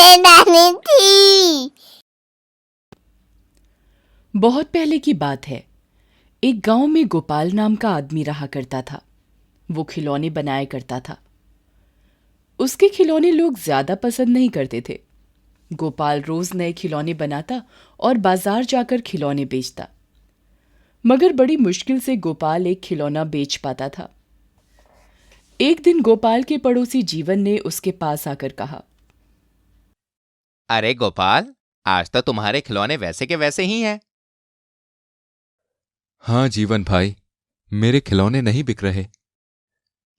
मच्छरदानी थी। बहुत पहले की बात है। एक गांव में गोपाल नाम का आदमी रहा करता था। वो खिलौने बनाया करता था। उसके खिलौने लोग ज्यादा पसंद नहीं करते थे। गोपाल रोज नए खिलौने बनाता और बाजार जाकर खिलौने बेचता। मगर बड़ी मुश्किल से गोपाल एक खिलौना बेच पाता था। एक दिन गोपाल के पड़ोसी जीवन ने उसके पास आकर कहा, अरे गोपाल, आज तो तुम्हारे खिलौने वैसे के वैसे ही हैं। हाँ जीवन भाई, मेरे खिलौने नहीं बिक रहे।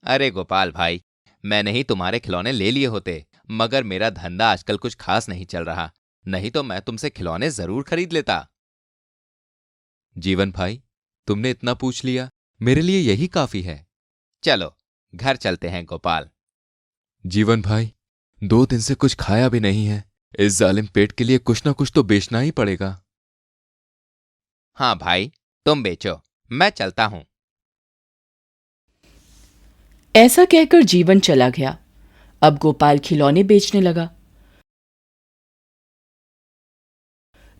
अरे गोपाल भाई, मैंने ही तुम्हारे खिलौने ले लिए होते, मगर मेरा धंधा आजकल कुछ खास नहीं चल रहा, नहीं तो मैं तुमसे खिलौने जरूर खरीद लेता। जीवन भाई, तुमने इतना पूछ लिया, मेरे लिए यही काफी है। चलो घर चलते हैं गोपाल। जीवन भाई, 2 दिन से कुछ खाया भी नहीं है। इस जालिम पेट के लिए कुछ ना कुछ तो बेचना ही पड़ेगा। हाँ भाई, तुम बेचो, मैं चलता हूं। ऐसा कहकर जीवन चला गया। अब गोपाल खिलौने बेचने लगा।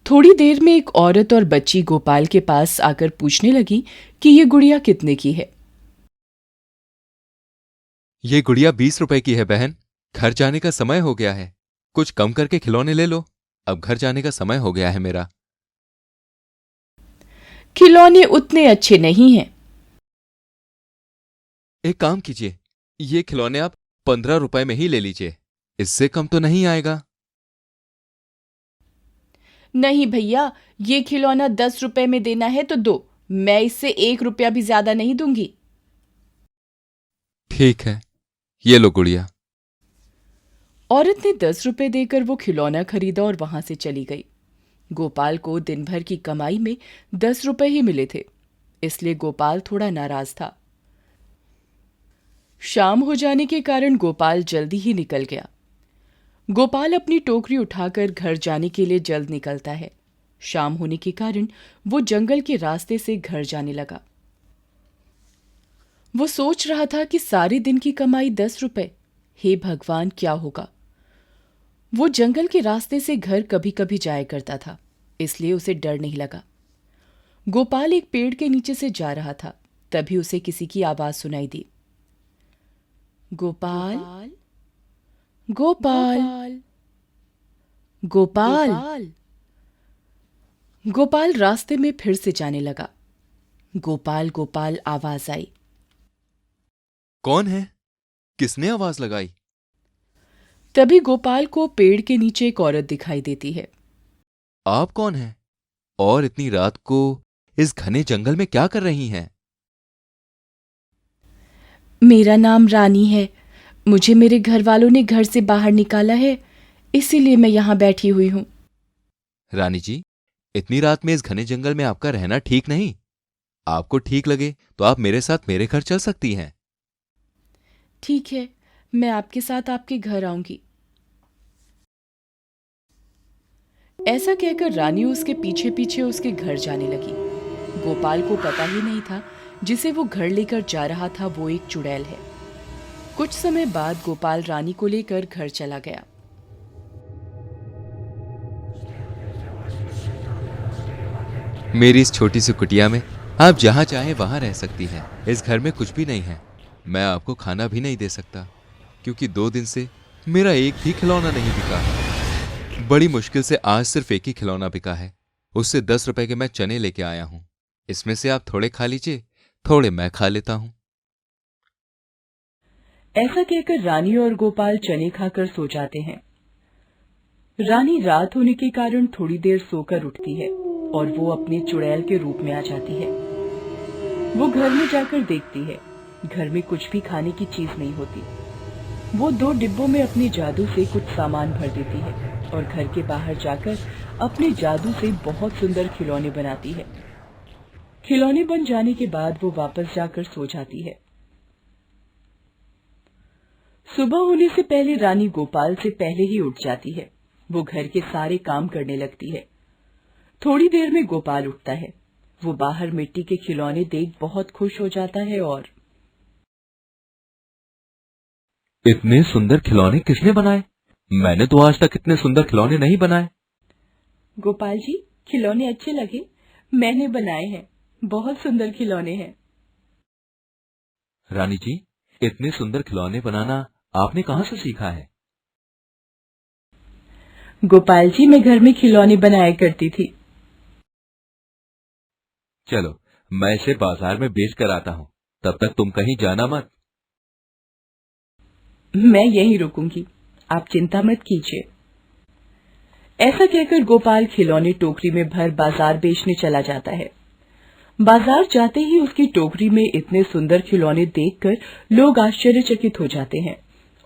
थोड़ी देर में एक औरत और बच्ची गोपाल के पास आकर पूछने लगी कि ये गुड़िया कितने की है। ये गुड़िया 20 रुपए की है बहन। घर जाने का समय हो गया है, कुछ कम करके खिलौने ले लो। अब घर जाने का समय हो गया है मेरा। खिलौने उतने अच्छे नहीं हैं। एक काम कीजिए, ये खिलौने आप 15 रुपए में ही ले लीजिए, इससे कम तो नहीं आएगा। नहीं भैया, ये खिलौना 10 रुपए में देना है तो दो, मैं इससे 1 रुपया भी ज्यादा नहीं दूंगी। ठीक है, ये लो गुड़िया। औरत ने 10 रुपए देकर वो खिलौना खरीदा और वहां से चली गई। गोपाल को दिन भर की कमाई में 10 रुपए ही मिले थे, इसलिए गोपाल थोड़ा नाराज था। शाम हो जाने के कारण गोपाल जल्दी ही निकल गया। गोपाल अपनी टोकरी उठाकर घर जाने के लिए जल्द निकलता है। शाम होने के कारण वो जंगल के रास्ते से घर जाने लगा। वो सोच रहा था कि सारे दिन की कमाई 10 रुपए, हे भगवान क्या होगा। वो जंगल के रास्ते से घर कभी कभी जाया करता था, इसलिए उसे डर नहीं लगा। गोपाल एक पेड़ के नीचे से जा रहा था, तभी उसे किसी की आवाज सुनाई दी। गोपाल, गोपाल, गोपाल। गोपाल रास्ते में फिर से जाने लगा। गोपाल गोपाल आवाज आई। कौन है? किसने आवाज लगाई? तभी गोपाल को पेड़ के नीचे एक औरत दिखाई देती है। आप कौन हैं? और इतनी रात को इस घने जंगल में क्या कर रही हैं? मेरा नाम रानी है। मुझे मेरे घर वालों ने घर से बाहर निकाला है, इसीलिए मैं यहां बैठी हुई हूं। रानी जी, इतनी रात में इस घने जंगल में आपका रहना ठीक नहीं। आपको ठीक लगे तो आप मेरे साथ मेरे घर चल सकती हैं। ठीक है, मैं आपके साथ आपके घर आऊंगी। ऐसा कहकर रानी उसके पीछे पीछे उसके घर जाने लगी। गोपाल को पता ही नहीं था जिसे वो घर लेकर जा रहा था वो एक चुड़ैल है। कुछ समय बाद गोपाल रानी को लेकर घर चला गया। मेरी इस छोटी सी कुटिया में आप जहां चाहें वहां रह सकती हैं। इस घर में कुछ भी नहीं है। मैं आपको खाना भी नहीं दे सकता, क्योंकि 2 दिन से मेरा एक भी खिलौना नहीं बिका। बड़ी मुश्किल से आज सिर्फ एक ही खिलौना बिका है। उससे 10 रुपए के मैं चने लेके आया हूं। इसमें से आप थोड़े खा लीजिए, थोड़े मैं खा लेता हूं। ऐसा कहकर रानी और गोपाल चने खाकर सो जाते हैं। रानी रात होने के कारण थोड़ी देर सोकर उठती है और वो अपने चुड़ैल के रूप में आ जाती है। वो घर में जाकर देखती है, घर में कुछ भी खाने की चीज नहीं होती। वो 2 डिब्बों में अपने जादू से कुछ सामान भर देती है और घर के बाहर जाकर अपने जादू से बहुत सुंदर खिलौने बनाती है। खिलौने बन जाने के बाद वो वापस जाकर सो जाती है। सुबह होने से पहले रानी गोपाल से पहले ही उठ जाती है। वो घर के सारे काम करने लगती है। थोड़ी देर में गोपाल उठता है। वो बाहर मिट्टी के खिलौने देख बहुत खुश हो जाता है और इतने सुंदर खिलौने किसने बनाए? मैंने तो आज तक इतने सुंदर खिलौने नहीं बनाए। गोपाल जी, खिलौने अच्छे लगे, मैंने बनाए हैं, बहुत सुंदर खिलौने हैं। रानी जी, इतने सुंदर खिलौने बनाना आपने कहाँ से सीखा है? गोपाल जी, मैं घर में खिलौने बनाया करती थी। चलो, मैं इसे बाजार में बेच कर आता हूँ, तब तक तुम कहीं जाना मत। मैं यहीं रुकूंगी, आप चिंता मत कीजिए। ऐसा कहकर गोपाल खिलौने टोकरी में भर बाजार बेचने चला जाता है। बाजार जाते ही उसकी टोकरी में इतने सुंदर खिलौने देखकर लोग आश्चर्यचकित हो जाते हैं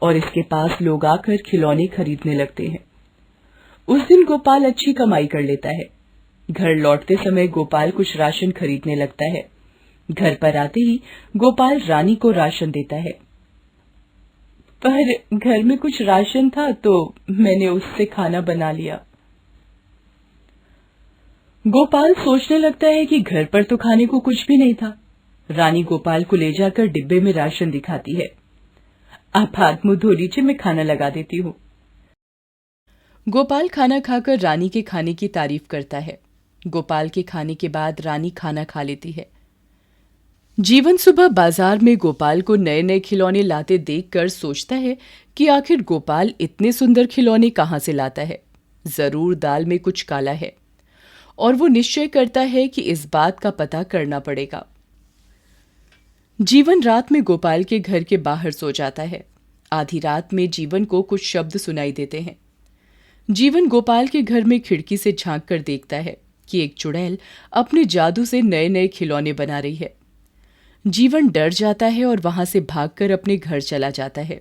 और इसके पास लोग आकर खिलौने खरीदने लगते हैं। उस दिन गोपाल अच्छी कमाई कर लेता है। घर लौटते समय गोपाल कुछ राशन खरीदने लगता है। घर पर आते ही गोपाल रानी को राशन देता है, पर घर में कुछ राशन था तो मैंने उससे खाना बना लिया। गोपाल सोचने लगता है कि घर पर तो खाने को कुछ भी नहीं था। रानी गोपाल को ले जाकर डिब्बे में राशन दिखाती है। आप हाथ मुंह धो लीजिए, मैं खाना लगा देती हूँ। गोपाल खाना खाकर रानी के खाने की तारीफ करता है। गोपाल के खाने के बाद रानी खाना खा लेती है। जीवन सुबह बाजार में गोपाल को नए नए खिलौने लाते देखकर सोचता है कि आखिर गोपाल इतने सुंदर खिलौने कहाँ से लाता है। जरूर दाल में कुछ काला है और वो निश्चय करता है कि इस बात का पता करना पड़ेगा। जीवन रात में गोपाल के घर के बाहर सो जाता है। आधी रात में जीवन को कुछ शब्द सुनाई देते हैं। जीवन गोपाल के घर में खिड़की से झांक कर देखता है कि एक चुड़ैल अपने जादू से नए नए खिलौने बना रही है। जीवन डर जाता है और वहां से भागकर अपने घर चला जाता है।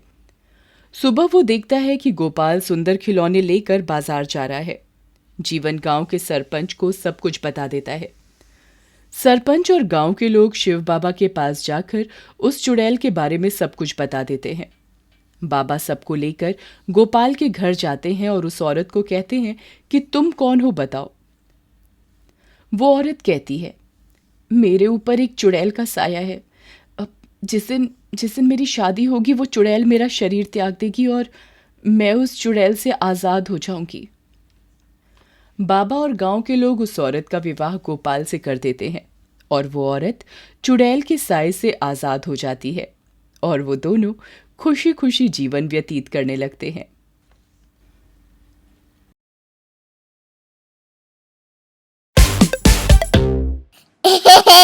सुबह वो देखता है कि गोपाल सुंदर खिलौने लेकर बाजार जा रहा है। जीवन गांव के सरपंच को सब कुछ बता देता है। सरपंच और गांव के लोग शिव बाबा के पास जाकर उस चुड़ैल के बारे में सब कुछ बता देते हैं। बाबा सबको लेकर गोपाल के घर जाते हैं और उस औरत को कहते हैं कि तुम कौन हो, बताओ। वो औरत कहती है, मेरे ऊपर एक चुड़ैल का साया है। अब जिस दिन मेरी शादी होगी वो चुड़ैल मेरा शरीर त्याग देगी और मैं उस चुड़ैल से आजाद हो जाऊंगी। बाबा और गांव के लोग उस औरत का विवाह गोपाल से कर देते हैं और वो औरत चुड़ैल के साए से आजाद हो जाती है और वो दोनों खुशी खुशी जीवन व्यतीत करने लगते हैं।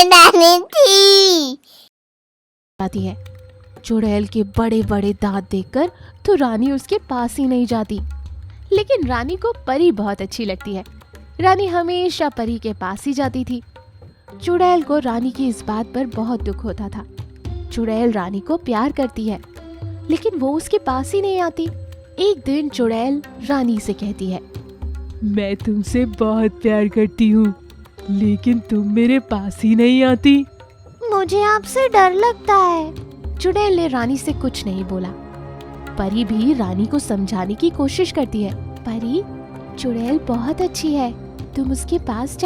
नानी थी। आती है। चुड़ैल के बड़े बड़े दांत देखकर तो रानी उसके पास ही नहीं जाती। लेकिन रानी को परी बहुत अच्छी लगती है। रानी हमेशा परी के पास ही जाती थी। चुड़ैल को रानी की इस बात पर बहुत दुख होता था। चुड़ैल रानी को प्यार करती है, लेकिन वो उसके पास ही नहीं आती। एक दिन चुड़ैल रानी से कहती है, मैं तुमसे बहुत प्यार करती हूँ, लेकिन तुम मेरे पास ही नहीं आती। मुझे आपसे डर लगता है। चुड़ैल ने रानी से कुछ नहीं बोला। परी भी रानी को समझाने की कोशिश करती है। परी, चुड़ैल बहुत अच्छी है, तुम उसके पास